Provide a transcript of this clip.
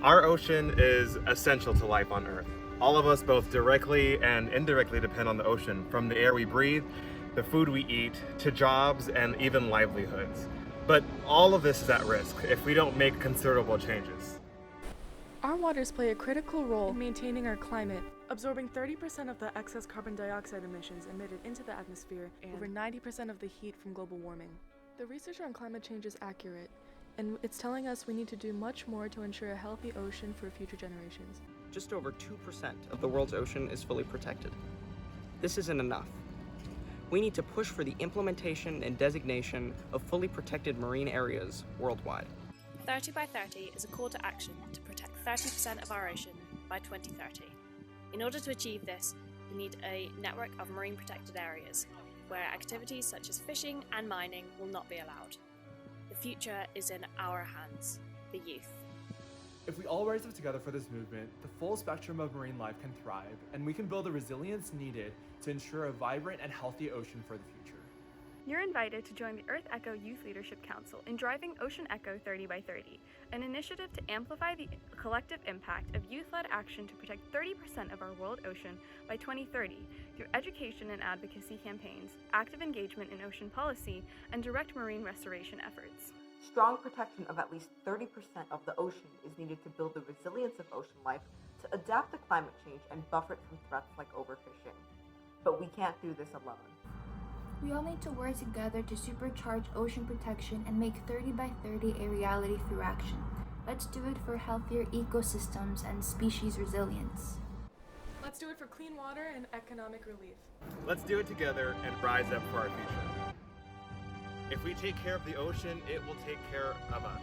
Our ocean is essential to life on Earth. All of us both directly and indirectly depend on the ocean, from the air we breathe, the food we eat, to jobs and even livelihoods. But all of this is at risk if we don't make considerable changes. Our waters play a critical role in maintaining our climate, absorbing 30% of the excess carbon dioxide emissions emitted into the atmosphere and over 90% of the heat from global warming. The research on climate change is accurate, and it's telling us we need to do much more to ensure a healthy ocean for future generations. Just over 2% of the world's ocean is fully protected. This isn't enough. We need to push for the implementation and designation of fully protected marine areas worldwide. 30 by 30 is a call to action to protect 30% of our ocean by 2030. In order to achieve this, we need a network of marine protected areas, where activities such as fishing and mining will not be allowed. The future is in our hands, the youth. If we all rise up together for this movement, the full spectrum of marine life can thrive, and we can build the resilience needed to ensure a vibrant and healthy ocean for the future. You're invited to join the EarthEcho Youth Leadership Council in driving OceanEcho 30 by 30, an initiative to amplify the collective impact of youth-led action to protect 30% of our world ocean by 2030 through education and advocacy campaigns, active engagement in ocean policy, and direct marine restoration efforts. Strong protection of at least 30% of the ocean is needed to build the resilience of ocean life, to adapt to climate change and buffer it from threats like overfishing. But we can't do this alone. We all need to work together to supercharge ocean protection and make 30 by 30 a reality through action. Let's do it for healthier ecosystems and species resilience. Let's do it for clean water and economic relief. Let's do it together and rise up for our future. If we take care of the ocean, it will take care of us.